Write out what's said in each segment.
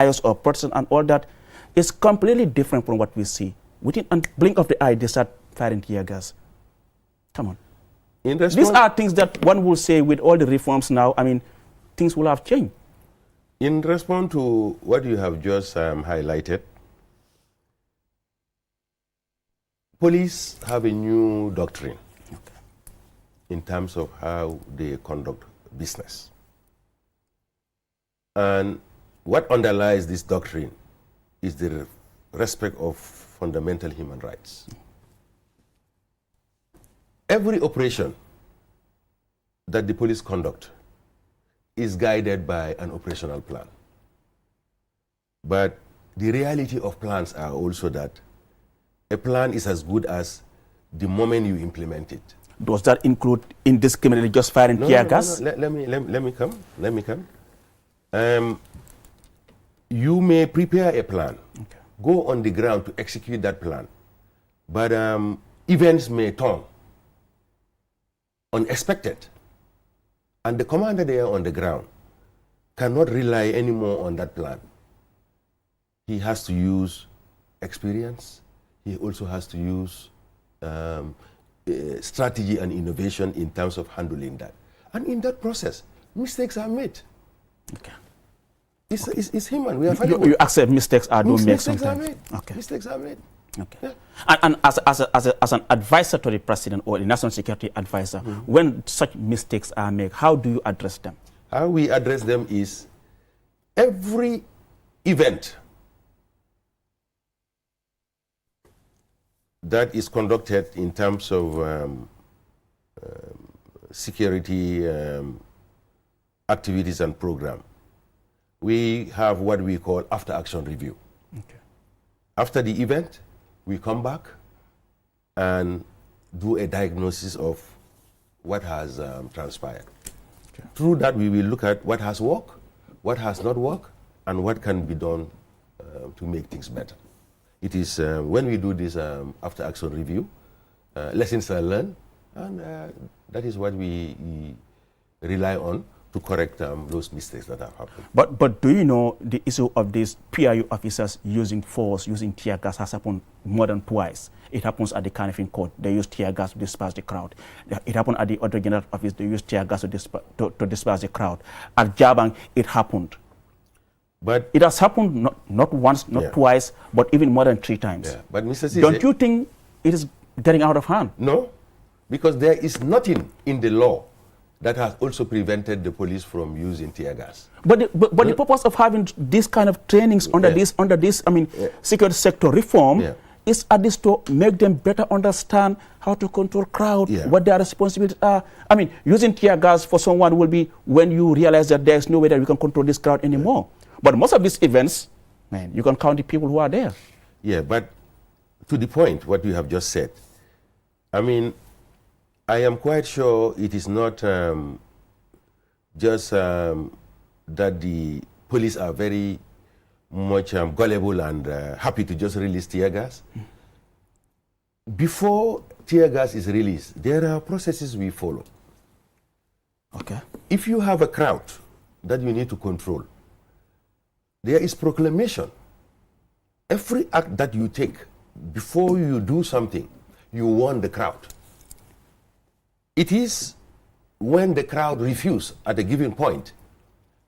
or person and all that is completely different from what we see. Within a blink of the eye, they start firing tear gas. Come on. These are things that one will say with all the reforms now, I mean, things will have changed. In response to what you have just highlighted, police have a new doctrine in terms of how they conduct business. And what underlies this doctrine is the respect of fundamental human rights. Every operation that the police conduct is guided by an operational plan. But the reality of plans are also that a plan is as good as the moment you implement it. Does that include indiscriminately just firing tear gas? No. Let me come. You may prepare a plan, go on the ground to execute that plan, but events may turn unexpected, and the commander there on the ground cannot rely anymore on that plan. He has to use experience. He also has to use strategy and innovation in terms of handling that. And in that process, mistakes are made. Okay. It's human. We are you accept mistakes are do make sometimes. Okay. Mistakes are made. Okay. Yeah. And as an advisor to the president or the national security advisor, when such mistakes are made, how do you address them? How we address them is every event that is conducted in terms of security activities and program, we have what we call after-action review. Okay. After the event, we come back and do a diagnosis of what has transpired. Okay. Through that, we will look at what has worked, what has not worked, and what can be done to make things better. It is when we do this after-action review, lessons are learned, and that is what we rely on to correct those mistakes that have happened. But do you know the issue of these PIU officers using force, using tear gas has happened more than twice. It happens at the Canifing Court. They use tear gas to disperse the crowd. It happened at the other general office. They use tear gas to disperse the crowd. At Jabang, it happened. But it has happened not once, not twice, but even more than 3 times. Yeah. But Mr. Cisse, don't you think it is getting out of hand? No, because there is nothing in the law that has also prevented the police from using tear gas. But the purpose of having this kind of trainings under this, security sector reform is at least to make them better understand how to control crowd, what their responsibilities are. I mean, using tear gas for someone will be when you realize that there is no way that you can control this crowd anymore. But most of these events, man, you can count the people who are there. Yeah, but to the point, what you have just said, I mean, I am quite sure it is not just that the police are very much gullible and happy to just release tear gas. Before tear gas is released, there are processes we follow. Okay. If you have a crowd that you need to control, there is proclamation. Every act that you take, before you do something, you warn the crowd. It is when the crowd refuses at a given point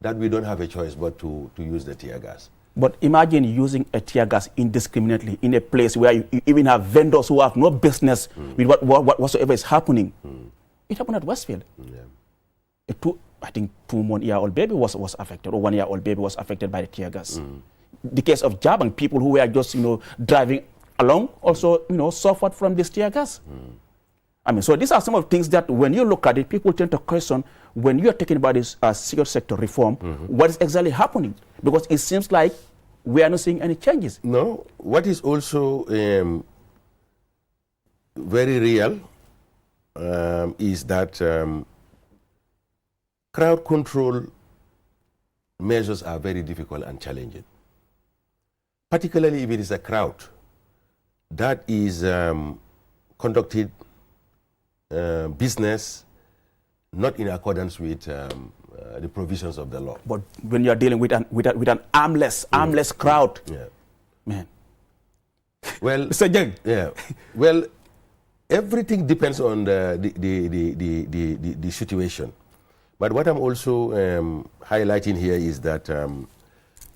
that we don't have a choice but to use the tear gas. But imagine using a tear gas indiscriminately in a place where you even have vendors who have no business with whatsoever is happening. It happened at Westfield. I think 2-1-year-old baby was affected, or 1-year-old baby was affected by the tear gas. The case of Jabang, people who were just driving along also suffered from this tear gas. I mean, so these are some of the things that when you look at it, people tend to question when you are talking about this security sector reform, what is exactly happening? Because it seems like we are not seeing any changes. No, what is also very real is that crowd control measures are very difficult and challenging. Particularly if it is a crowd that is conducted business not in accordance with the provisions of the law. But when you're dealing with an armless crowd, man. Well, Mr. Jeng. Yeah. Well, everything depends on the situation. But what I'm also highlighting here is that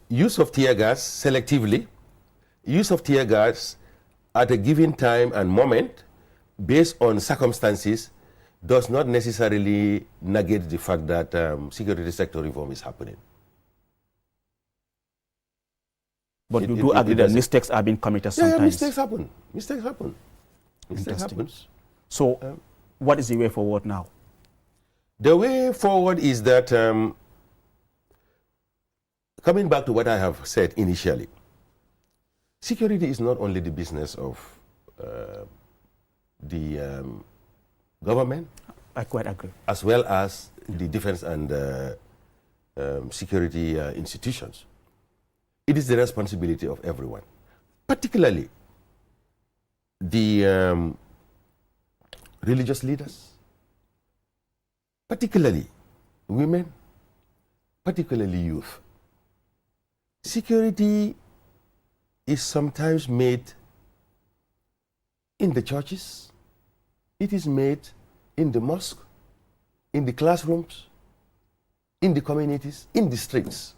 use of tear gas selectively, use of tear gas at a given time and moment based on circumstances does not necessarily negate the fact that security sector reform is happening. But you do agree that mistakes are being committed sometimes? Yeah, mistakes happen. Mistakes happen. Mistakes happens. So, what is the way forward now? The way forward is that, coming back to what I have said initially, security is not only the business of the government. I quite agree. As well as the defense and security institutions. It is the responsibility of everyone, particularly the religious leaders, particularly women, particularly youth. Security is sometimes made in the churches, it is made in the mosque, in the classrooms, in the communities, in the streets.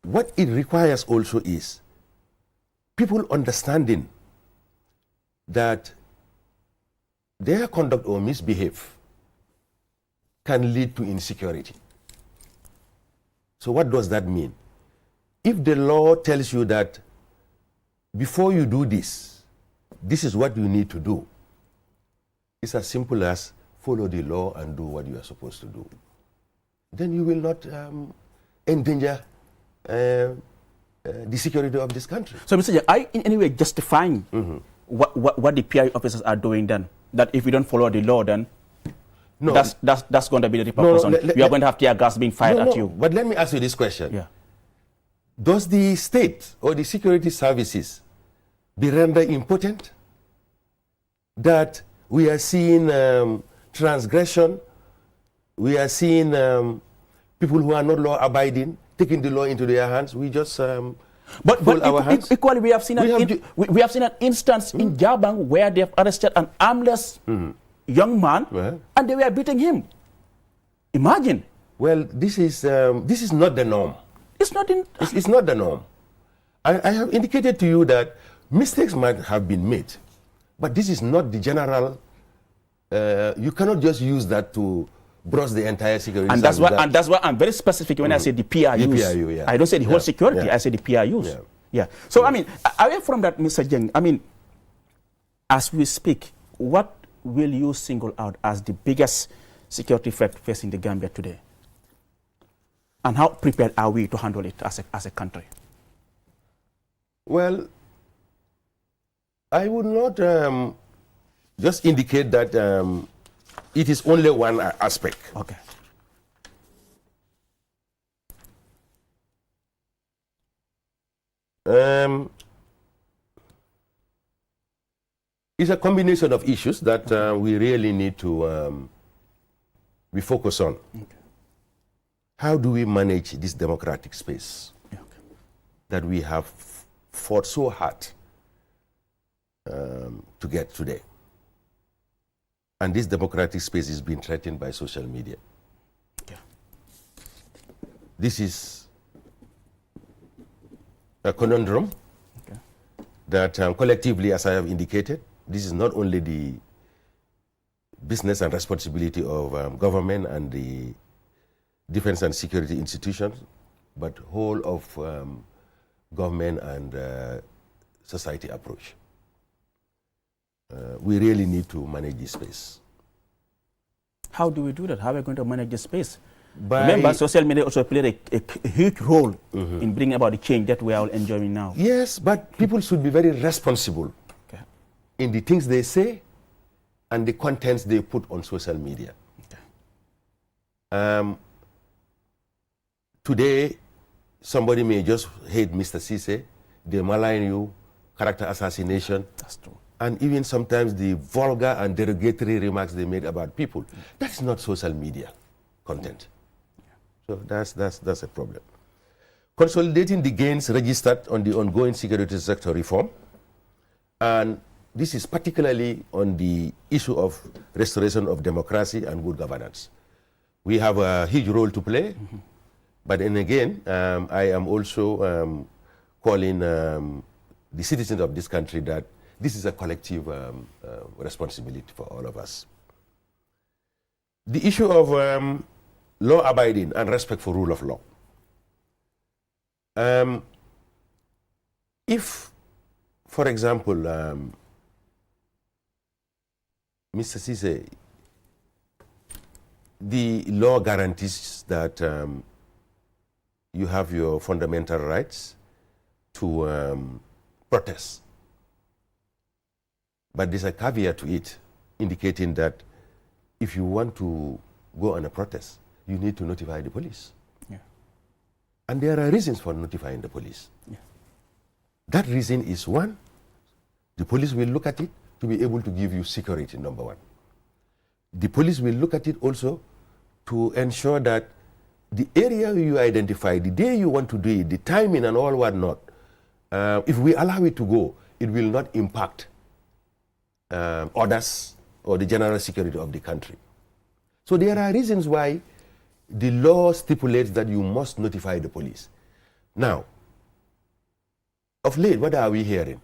What it requires also is people understanding that their conduct or misbehave can lead to insecurity. So what does that mean? If the law tells you that before you do this, this is what you need to do, it's as simple as follow the law and do what you are supposed to do. Then you will not endanger the security of this country. So, Mr. Jang, are you in any way justifying what the PI officers are doing then? That if we don't follow the law, then no, that's going to be the repercussion. We are going to have tear gas being fired at you. But let me ask you this question. Yeah. Does the state or the security services be rendered impotent? That we are seeing transgression, we are seeing people who are not law-abiding taking the law into their hands. We just but equally, we have seen an instance in Jabang where they have arrested an armless young man and they were beating him. Imagine. Well, this is not the norm. It's not it's not the norm. I have indicated to you that mistakes might have been made, but this is not the general. You cannot just use that to brush the entire security. And that's why I'm very specific when I say the PRUs. The PRU, yeah. I don't say the whole security. I say the PRUs. Yeah. So I mean, away from that, Mr. Jeng, I mean, as we speak, what will you single out as the biggest security threat facing the Gambia today? And how prepared are we to handle it as a country? Well, I would not just indicate that it is only one aspect. Okay. It's a combination of issues that we really need to be focused on. Okay. How do we manage this democratic space that we have fought so hard to get today? And this democratic space is being threatened by social media. Okay. This is a conundrum that collectively, as I have indicated, this is not only the business and responsibility of government and the defense and security institutions, but whole of government and society approach. We really need to manage this space. How do we do that? How are we going to manage this space? Remember, social media also played a huge role in bringing about the change that we are all enjoying now. Yes, but people should be very responsible in the things they say and the contents they put on social media. Today, somebody may just hate Mr. Cisse, they malign you, character assassination. That's true. And even sometimes the vulgar and derogatory remarks they made about people. That's not social media. content. So that's a problem. Consolidating the gains registered on the ongoing security sector reform, and this is particularly on the issue of restoration of democracy and good governance. We have a huge role to play, but then again, I am also calling the citizens of this country that this is a collective responsibility for all of us. The issue of law abiding and respect for rule of law. If, for example, Mr. Cisse, the law guarantees that you have your fundamental rights to protest. But there's a caveat to it, indicating that if you want to go on a protest, you need to notify the police. Yeah. And there are reasons for notifying the police. Yeah. That reason is, one, the police will look at it to be able to give you security, number one. The police will look at it also to ensure that the area you identify, the day you want to do it, the timing and all whatnot, if we allow it to go, it will not impact others or the general security of the country. So there are reasons why the law stipulates that you must notify the police. Now, of late, what are we hearing?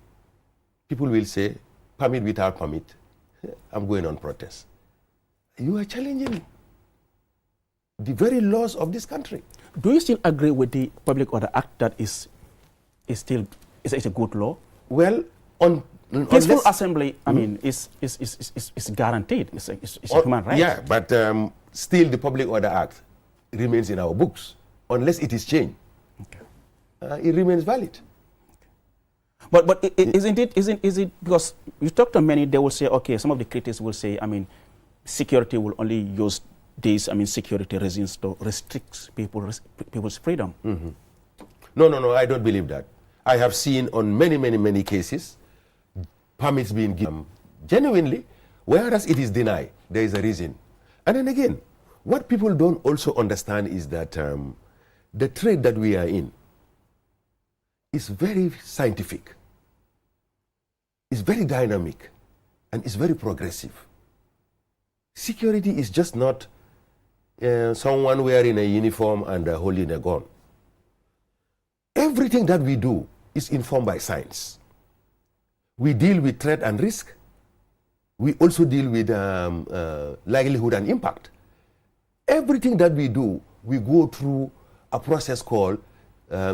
People will say, permit without permit, I'm going on protest. You are challenging the very laws of this country. Do you still agree with the Public Order Act that is still a good law? Well, peaceful assembly, I mean, is guaranteed. It's a human right. Yeah, but still the Public Order Act remains in our books unless it is changed. Okay. It remains valid. But isn't it because you talk to many, they will say, okay, some of the critics will say, I mean, security will only use these, I mean, security reasons to restrict people's freedom. Mm-hmm. No, I don't believe that. I have seen on many cases permits being given genuinely, whereas it is denied. There is a reason. And then again, what people don't also understand is that the trade that we are in is very scientific, it's very dynamic, and it's very progressive. Security is just not someone wearing a uniform and holding a gun. Everything that we do is informed by science. We deal with threat and risk. We also deal with likelihood and impact. Everything that we do, we go through a process called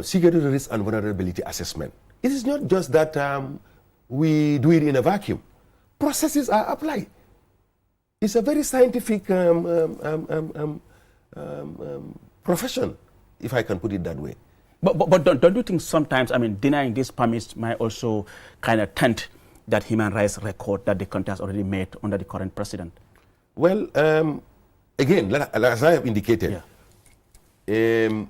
security risk and vulnerability assessment. It is not just that we do it in a vacuum. Processes are applied. It's a very scientific profession, if I can put it that way. But don't you think sometimes, I mean, denying these permits might also kind of taint that human rights record that the country has already made under the current president? Well, again, as I have indicated, 99%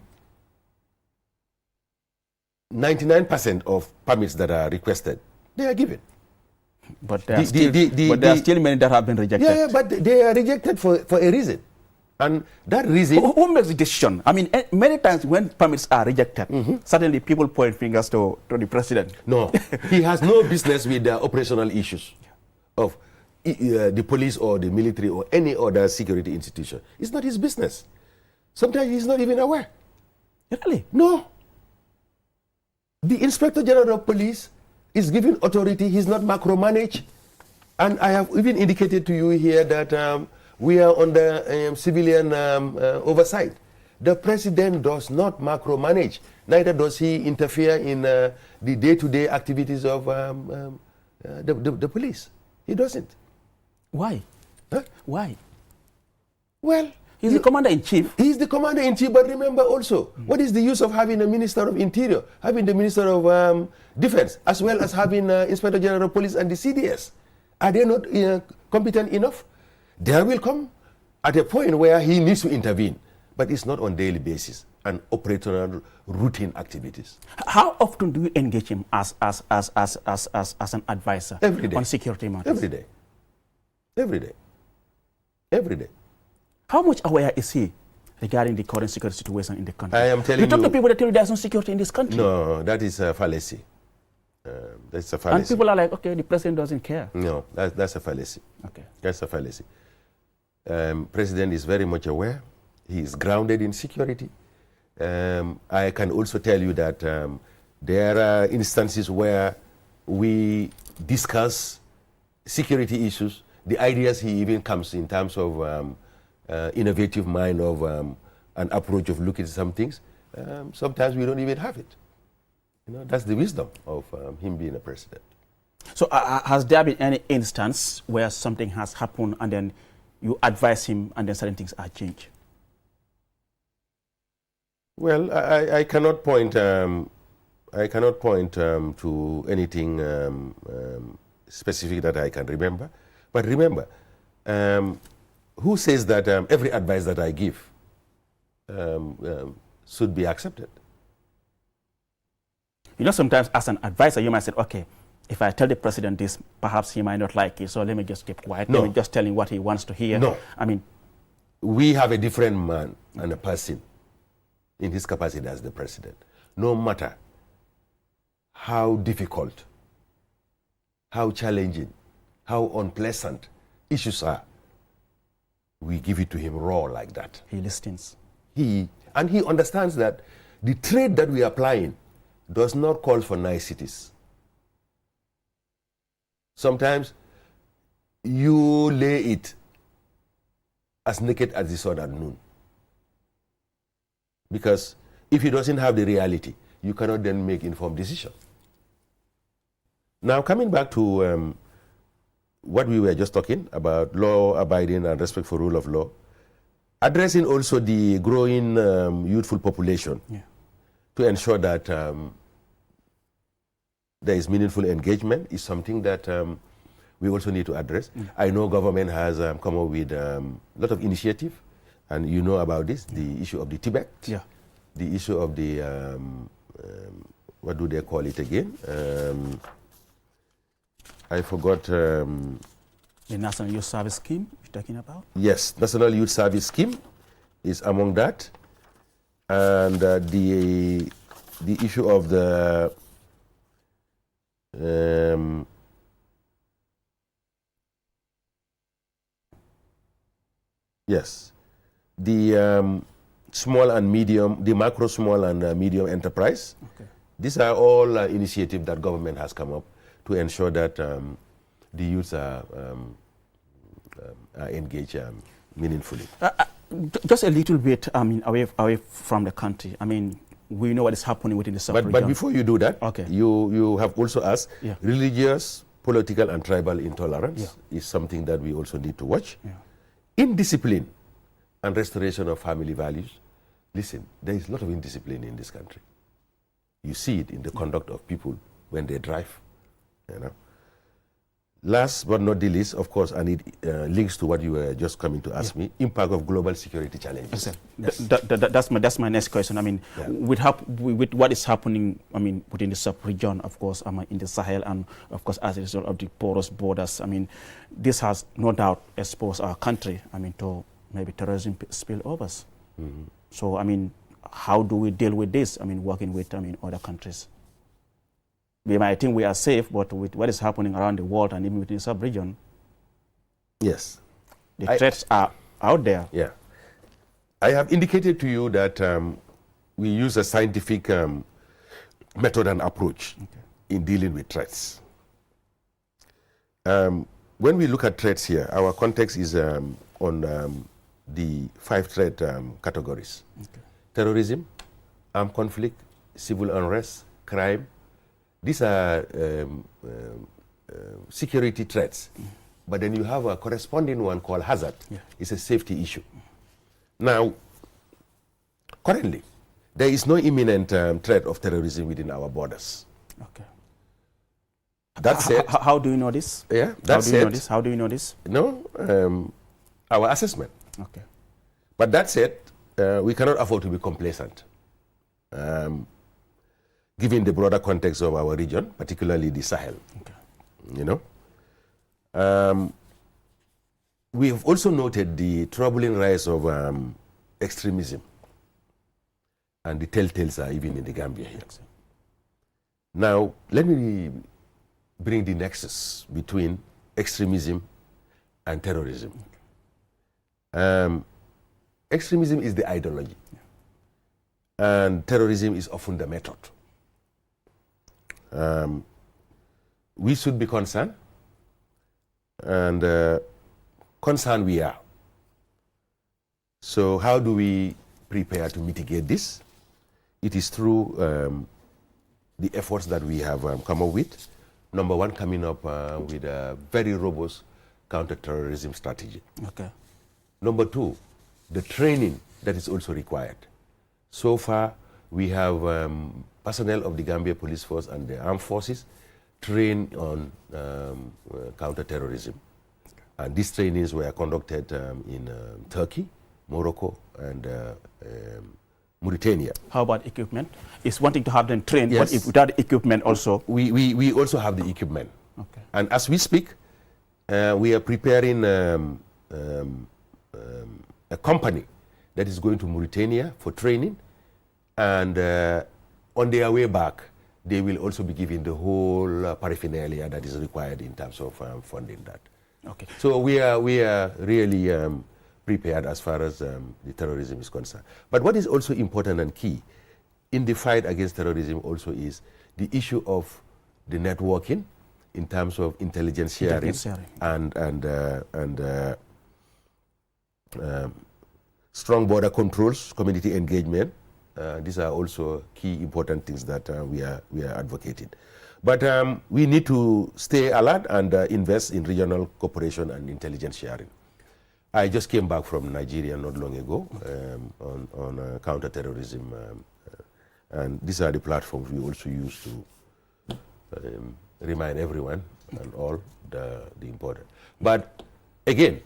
of permits that are requested, they are given. But there are still many that have been rejected. Yeah, but they are rejected for a reason. And that reason... Who makes the decision? I mean, many times when permits are rejected, suddenly people point fingers to the president. No, he has no business with the operational issues of the police or the military or any other security institution. It's not his business. Sometimes he's not even aware. Really? No. The Inspector General of Police is given authority. He's not macromanaged. And I have even indicated to you here that we are under civilian oversight. The president does not macromanage. Neither does he interfere in the day-to-day activities of the police. He doesn't. Why? Huh? Why? Well, he's the commander-in-chief. He's the commander-in-chief, but remember also, what is the use of having a Minister of Interior, having the Minister of Defense, as well as having Inspector General of Police and the CDS? Are they not competent enough? There will come at a point where he needs to intervene, but it's not on a daily basis and operational routine activities. How often do you engage him as an advisor on security matters? Every day. Every day. Every day. How much aware is he regarding the current security situation in the country. I am telling you. You talk to people that tell you there's no security in this country. No, that is a fallacy. That's a fallacy. And people are like, okay, the president doesn't care. No, that's a fallacy. Okay. That's a fallacy. President is very much aware. He is grounded in security. I can also tell you that there are instances where we discuss security issues, the ideas he even comes in terms of innovative mind of an approach of looking at some things. Sometimes we don't even have it. You know, that's the wisdom of him being a president. So has there been any instance where something has happened and then you advise him and then certain things are changed? Well, I cannot point. To anything specific that I can remember. But remember, who says that every advice that I give should be accepted? You know, sometimes as an advisor, you might say, okay, if I tell the president this, perhaps he might not like it, so let me just keep quiet. No. Let me just tell him what he wants to hear. No. I mean, we have a different man and a person in his capacity as the president. No matter how difficult, how challenging, how unpleasant issues are, we give it to him raw like that. he listens. He understands that the trade that we are applying does not call for niceties. Sometimes you lay it as naked as the sun at noon. Because if he doesn't have the reality, you cannot then make informed decisions. Now, coming back to what we were just talking about, law abiding and respect for rule of law, addressing also the growing youthful population to ensure that there is meaningful engagement is something that we also need to address. I know government has come up with a lot of initiative, and you know about this, the issue of the Tibet, the issue of the, what do they call it again? I forgot. The National Youth Service Scheme you're talking about? Yes, National Youth Service Scheme is among that. And the issue of the yes, the small and medium, the macro, small and medium enterprise. Okay. These are all initiatives that government has come up to ensure that the youths are engaged meaningfully. Just a little bit, I mean, away from the country. I mean, we know what is happening within the sub-region. But before you do that, okay, you have also asked, religious, political, and tribal intolerance is something that we also need to watch. Indiscipline and restoration of family values. Listen, there is a lot of indiscipline in this country. You see it in the conduct of people when they drive. You know. Last but not the least, of course, and it links to what you were just coming to ask me, impact of global security challenges. Yes. That's my next question. I mean, with what is happening, I mean, within the sub-region, of course, in the Sahel, and of course, as a result of the porous borders, I mean, this has no doubt exposed our country, I mean, to maybe terrorism spillovers. So, I mean, how do we deal with this? I mean, working with, other countries. We might think we are safe, but with what is happening around the world and even within the sub-region, yes, the threats are out there. Yeah. I have indicated to you that we use a scientific method and approach in dealing with threats. When we look at threats here, our context is on the 5 threat categories. Terrorism, armed conflict, civil unrest, crime. These are security threats. But then you have a corresponding one called hazard. It's a safety issue. Now, currently, there is no imminent threat of terrorism within our borders. Okay. That said, how do you know this? Yeah, that said, How do you know this? No, our assessment. Okay. But that said, we cannot afford to be complacent. Given the broader context of our region, particularly the Sahel. Okay. You know, we have also noted the troubling rise of extremism. And the telltales are even in the Gambia here. Now, let me bring the nexus between extremism and terrorism. Extremism is the ideology, and terrorism is often the method. We should be concerned, and concerned we are. So how do we prepare to mitigate this? It is through the efforts that we have come up with. Number one, coming up with a very robust counter-terrorism strategy. Okay. Number two, the training that is also required. So far, we have personnel of the Gambia Police Force and the armed forces trained on counter-terrorism. And these trainings were conducted in Turkey, Morocco, and Mauritania. How about equipment? It's one thing to have them trained, Yes. but if without equipment also. We also have the equipment. Okay. And as we speak, we are preparing a company that is going to Mauritania for training, and on their way back, they will also be given the whole paraphernalia that is required in terms of funding that. Okay. So we are really prepared as far as the terrorism is concerned. But what is also important and key in the fight against terrorism also is the issue of the networking in terms of intelligence sharing, and strong border controls, community engagement. These are also key important things that we are advocating. But we need to stay alert and invest in regional cooperation and intelligence sharing. I just came back from Nigeria not long ago on counter-terrorism, and these are the platforms we also use to remind everyone and all the important. But again,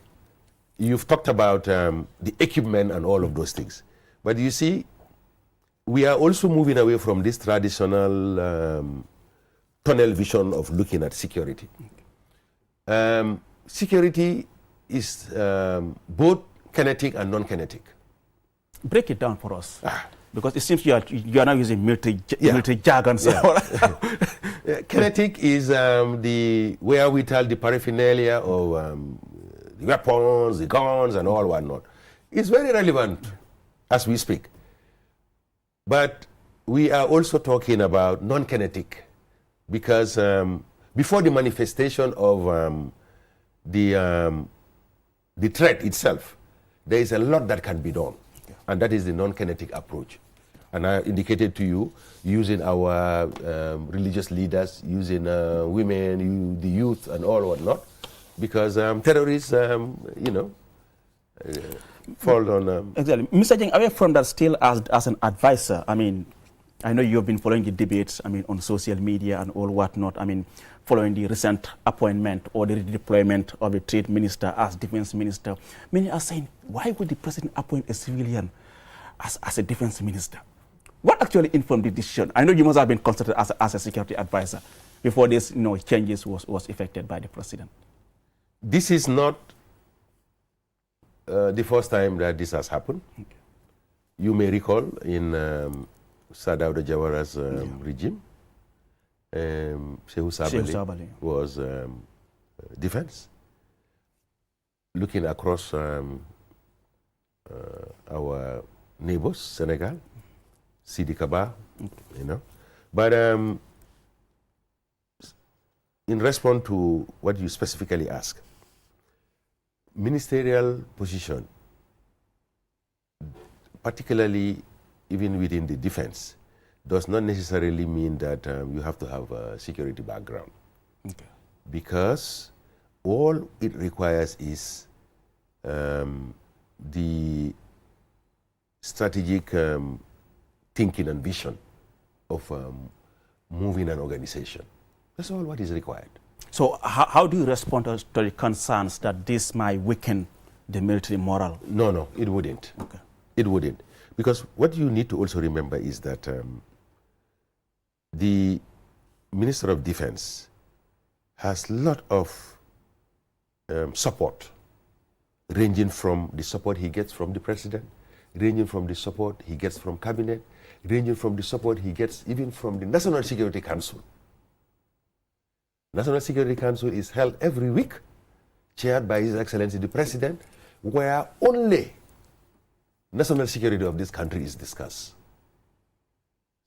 you've talked about the equipment and all of those things. But you see, we are also moving away from this traditional tunnel vision of looking at security. Security is both kinetic and non-kinetic. Break it down for us, because it seems you are now using military jargon. So. Kinetic is where we tell the paraphernalia of the weapons, the guns, and all whatnot. It's very relevant as we speak. But we are also talking about non-kinetic, because before the manifestation of the threat itself, there is a lot that can be done, and that is the non-kinetic approach. And I indicated to you, using our religious leaders, using women, the youth, and all whatnot, because terrorists, fall on... Exactly. Mr. Jeng, away from that, still as an advisor, I mean, I know you have been following the debates, I mean, on social media and all whatnot. I mean, following the recent appointment or the redeployment of the trade minister as defense minister. Many are saying, why would the president appoint a civilian as a defense minister? What actually informed the decision? I know you must have been consulted as a security advisor before this changes was effected by the president. This is not the first time that this has happened. Okay. You may recall in Sadauda Jawara's regime, Shehu Sabali was defense. Looking across our neighbors, Senegal, Sidi Kaba, But in response to what you specifically ask, ministerial position, particularly even within the defense, does not necessarily mean that you have to have a security background. Okay. Because all it requires is the strategic thinking and vision of moving an organization. That's all what is required. So how do you respond to the concerns that this might weaken the military morale? No, it wouldn't. Okay. It wouldn't. Because what you need to also remember is that the Minister of Defense has a lot of support, ranging from the support he gets from the President, ranging from the support he gets from cabinet, ranging from the support he gets even from the National Security Council. National Security Council is held every week, chaired by His Excellency the President, where only national security of this country is discussed.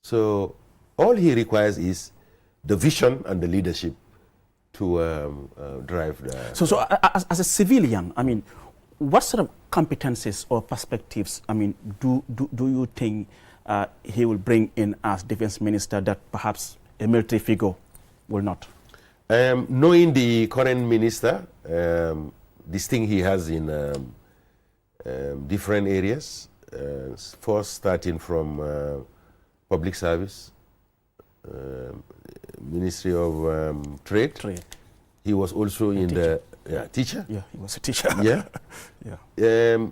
So all he requires is the vision and the leadership to drive the... So as a civilian, I mean, what sort of competencies or perspectives, I mean, do you think he will bring in as defense minister that perhaps a military figure will not? Knowing the current minister, this thing he has in different areas, first starting from public service, Ministry of Trade. He was also in the teacher. Yeah, he was a teacher. Yeah, yeah.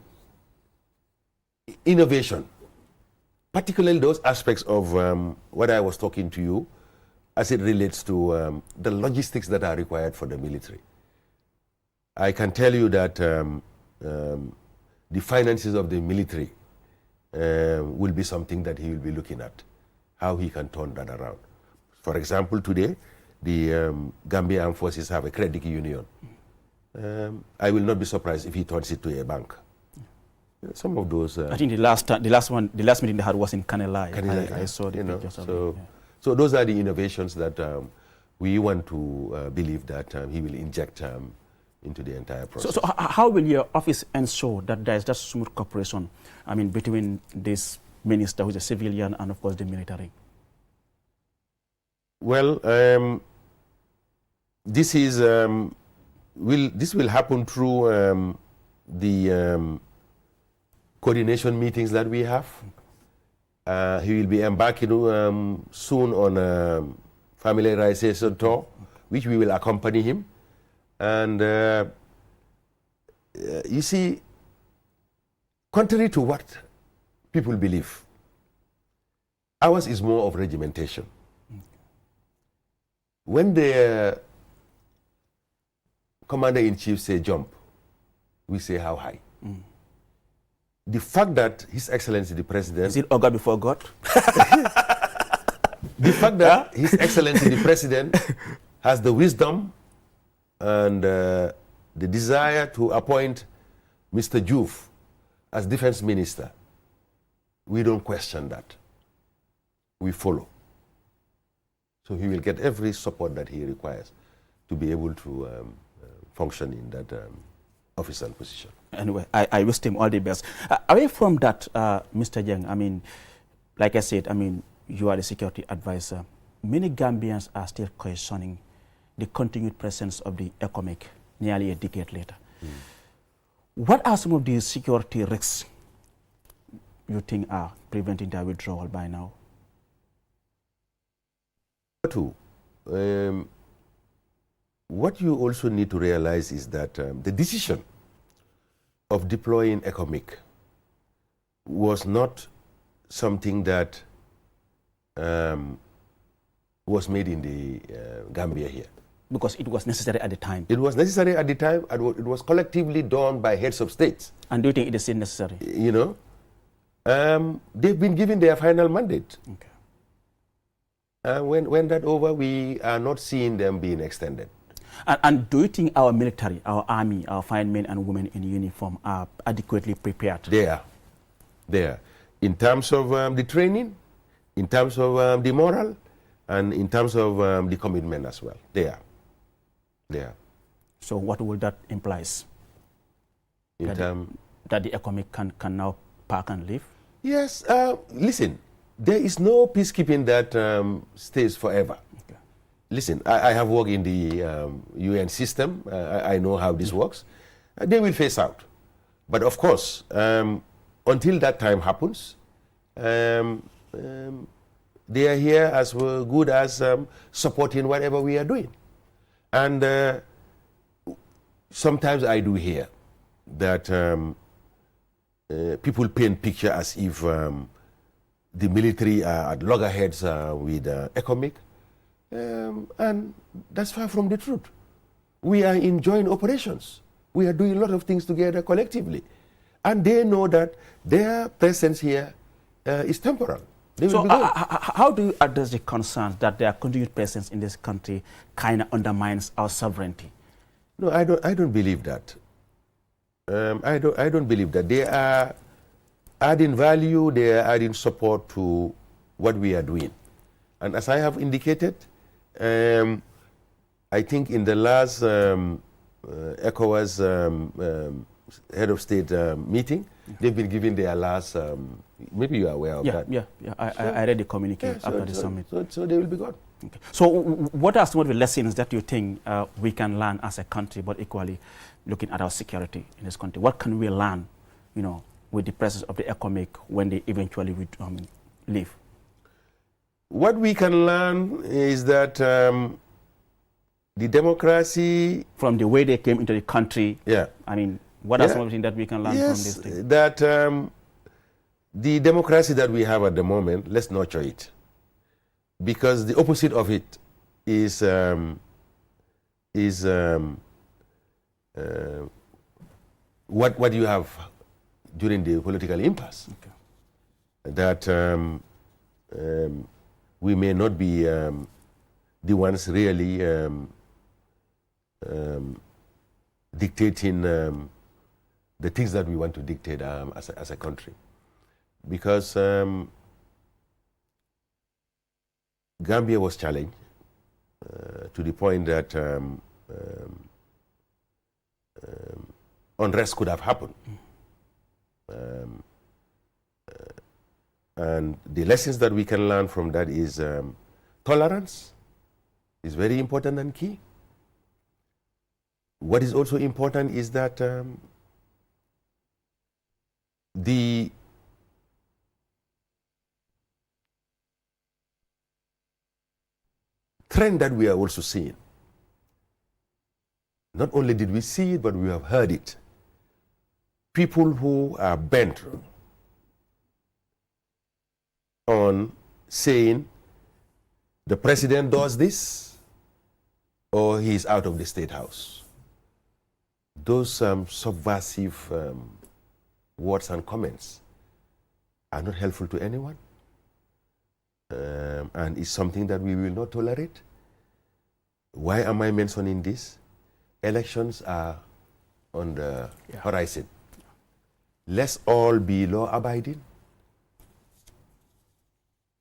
Innovation, particularly those aspects of what I was talking to you, as it relates to the logistics that are required for the military. I can tell you that the finances of the military will be something that he will be looking at, how he can turn that around. For example, today, the Gambia Armed Forces have a credit union. I will not be surprised if he turns it to a bank. Some of those... I think the last meeting they had was in Kanilai. I saw the pictures of it. Yeah. So those are the innovations that we want to believe that he will inject into the entire process. So how will your office ensure that there is just smooth cooperation, I mean, between this minister who is a civilian and of course the military? Well, this will happen through the coordination meetings that we have. He will be embarking soon on a familiarization tour, which we will accompany him. And you see, contrary to what people believe, ours is more of regimentation. When the commander-in-chief say jump, we say how high. The fact that His Excellency the President... Is it Oga before God? The fact that His Excellency the President has the wisdom and the desire to appoint Mr. Juf as Defense Minister, we don't question that. We follow. So he will get every support that he requires to be able to function in that official position. Anyway, I wish him all the best. Away from that, Mr. Jeng, I mean, like I said, I mean, you are the security advisor. Many Gambians are still questioning the continued presence of the ECOMIC nearly a decade later. What are some of the security risks you think are preventing their withdrawal by now? What you also need to realize is that the decision of deploying ECOMIC was not something that was made in the Gambia here. Because it was necessary at the time. It was necessary at the time, and it was collectively done by heads of states. And do you think it is still necessary? You know, they've been given their final mandate. Okay. When that's over, we are not seeing them being extended. And do you think our military, our army, our fine men and women in uniform are adequately prepared? They are. In terms of the training, in terms of the moral, and in terms of the commitment as well. They are. So what will that imply? That the ECOMIC can now park and leave? Yes. Listen, there is no peacekeeping that stays forever. Okay. Listen, I have worked in the UN system. I know how this works. They will phase out. But of course, until that time happens, they are here as good as supporting whatever we are doing. And sometimes I do hear that people paint picture as if the military are at loggerheads with ECOMIC, and that's far from the truth. We are in joint operations. We are doing a lot of things together collectively. And they know that their presence here is temporal. So how do you address the concerns that their continued presence in this country kind of undermines our sovereignty? No, I don't believe that. I don't believe that. They are adding value, they are adding support to what we are doing. And as I have indicated, I think in the last ECOWAS head of state meeting, they've been giving their last, maybe you are aware of that. Yeah. I read the communique after the summit. So they will be gone. Okay. So what are some of the lessons that you think we can learn as a country, but equally looking at our security in this country? What can we learn, with the presence of the ECOMIC when they eventually leave? What we can learn is that the democracy... From the way they came into the country, I mean, what are some of the things that we can learn from this thing? That the democracy that we have at the moment, let's nurture it. Because the opposite of it is what you have during the political impasse. Okay. That we may not be the ones really dictating the things that we want to dictate as a country. Because Gambia was challenged to the point that unrest could have happened. And the lessons that we can learn from that is tolerance is very important and key. What is also important is that the trend that we are also seeing, not only did we see it, but we have heard it. People who are bent on saying the president does this or he is out of the State House. Those subversive words and comments are not helpful to anyone. And it's something that we will not tolerate. Why am I mentioning this? Elections are on the horizon. Let's all be law-abiding.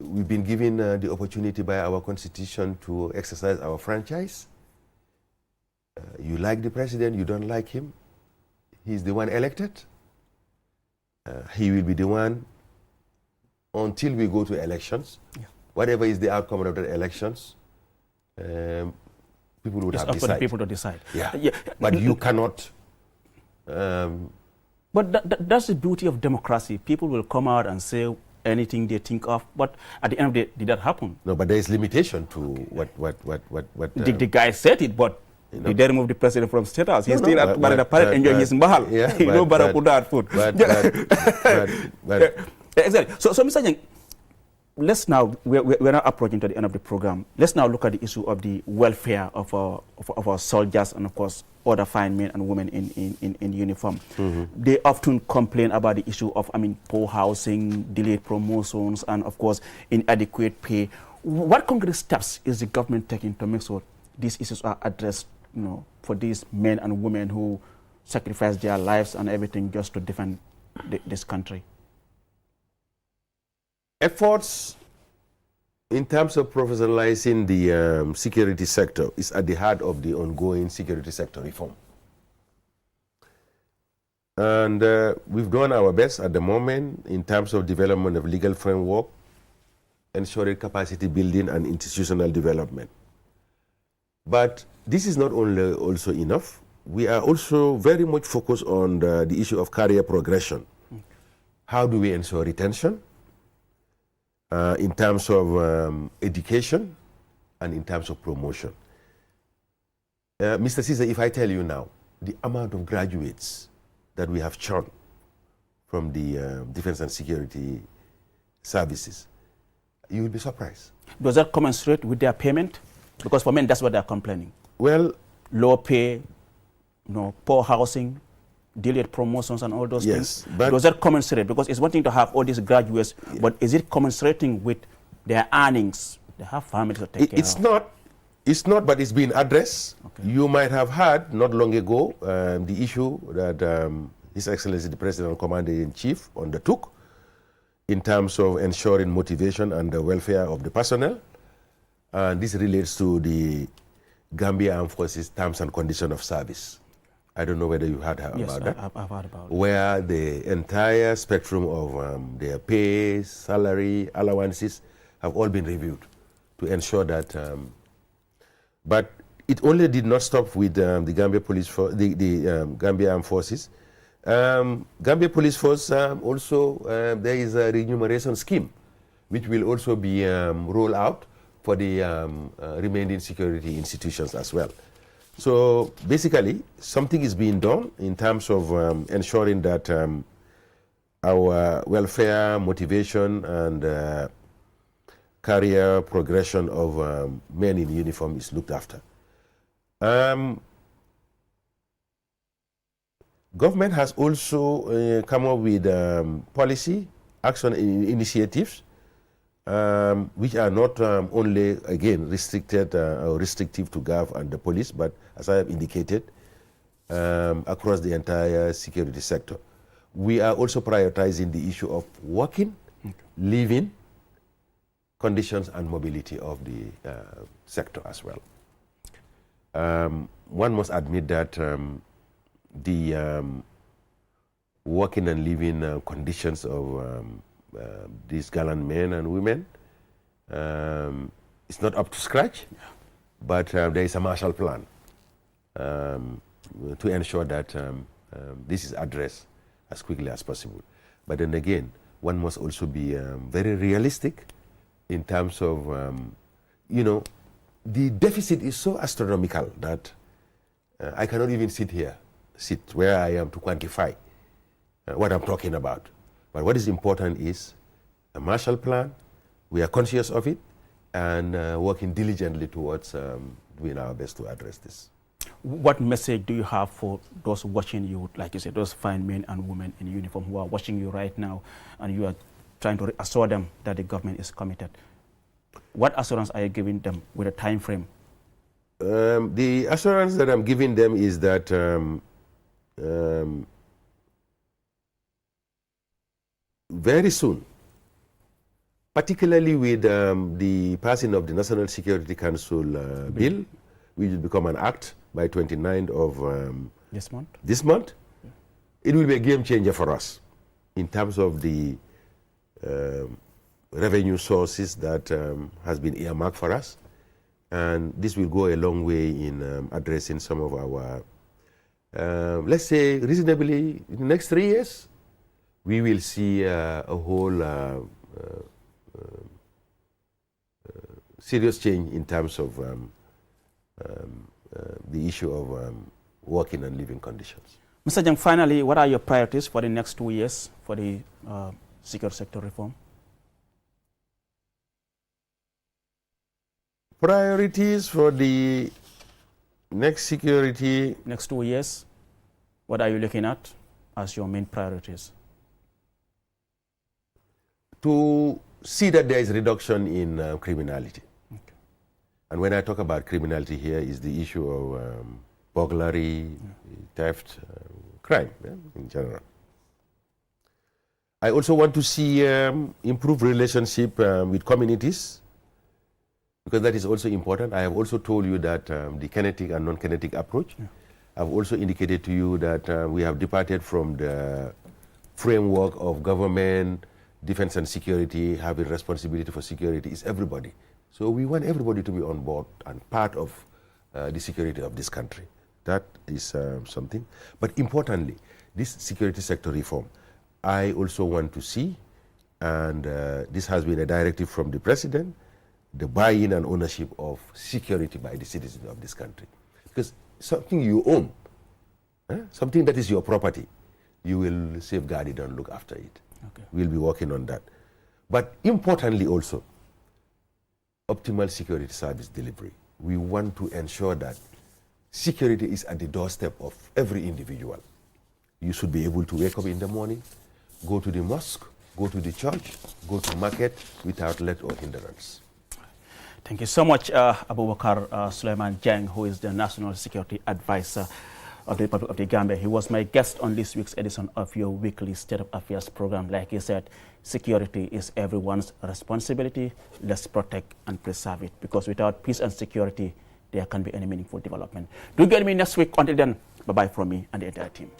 We've been given the opportunity by our constitution to exercise our franchise. You like the president, you don't like him. He's the one elected. He will be the one until we go to elections. Whatever is the outcome of the elections, people would have decided. It's up for the people to decide. But you cannot... But that's the beauty of democracy. People will come out and say anything they think of, but at the end of the day, did that happen? No, but there is limitation to what the guy said it, but they didn't remove the president from State House. He's still at the parade enjoying his mahal. Barakuda food. Exactly. So Mr. Jeng, let's now, we're now approaching to the end of the program. Let's now look at the issue of the welfare of our soldiers and, of course, other fine men and women in uniform. They often complain about the issue of, poor housing, delayed promotions, and, of course, inadequate pay. What concrete steps is the government taking to make sure these issues are addressed, for these men and women who sacrifice their lives and everything just to defend this country? Efforts in terms of professionalizing the security sector is at the heart of the ongoing security sector reform. And we've done our best at the moment in terms of development of legal framework, ensuring capacity building and institutional development. But this is not only also enough. We are also very much focused on the issue of career progression. How do we ensure retention? In terms of education and in terms of promotion. Mr. Caesar, if I tell you now the amount of graduates that we have churned from the defense and security services, you will be surprised. Does that commensurate with their payment? Because for men, that's what they're complaining. Well, low pay, poor housing, delayed promotions and all those Yes, things? but Was that commensurate? Because it's one thing to have all these graduates, but is it commensurating with their earnings? They have families to take care of. It's not, but it's been addressed. Okay. You might have heard not long ago the issue that His Excellency the President and Commander-in-Chief undertook in terms of ensuring motivation and the welfare of the personnel. And this relates to the Gambia Armed Forces Terms and Conditions of Service. I don't know whether you heard about that. Yes, I've heard about it. Where the entire spectrum of their pay, salary, allowances have all been reviewed to ensure that. But it only did not stop with the Gambia Police Force, the Gambia Armed Forces. Gambia Police Force also there is a remuneration scheme, which will also be rolled out for the remaining security institutions as well. So basically, something is being done in terms of ensuring that our welfare, motivation, and career progression of men in uniform is looked after. Government has also come up with policy, action initiatives, which are not only, again, restricted or restrictive to GAV and the police, but as I have indicated, across the entire security sector. We are also prioritizing the issue of working, living, conditions and mobility of the sector as well. One must admit that the working and living conditions of these gallant men and women is not up to scratch, but there is a Marshall Plan to ensure that this is addressed as quickly as possible. But then again, one must also be very realistic in terms of, the deficit is so astronomical that I cannot even sit where I am to quantify what I'm talking about. But what is important is a Marshall Plan. We are conscious of it and working diligently towards doing our best to address this. What message do you have for those watching you, like you said, those fine men and women in uniform who are watching you right now, and you are trying to assure them that the government is committed? What assurance are you giving them with a time frame? The assurance that I'm giving them is that very soon, particularly with the passing of the National Security Council bill, which will become an act by 29th of this month, it will be a game changer for us in terms of the revenue sources that has been earmarked for us. And this will go a long way in addressing some of our, let's say, reasonably, in the next 3 years, we will see a whole serious change in terms of the issue of working and living conditions. Mr. Jang, finally, what are your priorities for the next 2 years for the security sector reform? Priorities for the next 2 years, what are you looking at as your main priorities? To see that there is reduction in criminality. Okay. And when I talk about criminality here is the issue of burglary, theft, crime in general. I also want to see improved relationship with communities, because that is also important. I have also told you that the kinetic and non-kinetic approach. I've also indicated to you that we have departed from the framework of government, defense and security, having responsibility for security is everybody. So we want everybody to be on board and part of the security of this country. That is something. But importantly, this security sector reform, I also want to see, and this has been a directive from the president, the buy-in and ownership of security by the citizens of this country. Because something you own, something that is your property, you will safeguard it and look after it. Okay. We'll be working on that. But importantly also, optimal security service delivery. We want to ensure that security is at the doorstep of every individual. You should be able to wake up in the morning, go to the mosque, go to the church, go to market without let or hindrance. Thank you so much, Abubakar Suleiman Jeng, who is the National Security Advisor of the Republic of the Gambia. He was my guest on this week's edition of your weekly State of Affairs program. Like he said, security is everyone's responsibility. Let's protect and preserve it, because without peace and security, there can't be any meaningful development. Do join me next week. Until then, bye-bye from me and the entire team.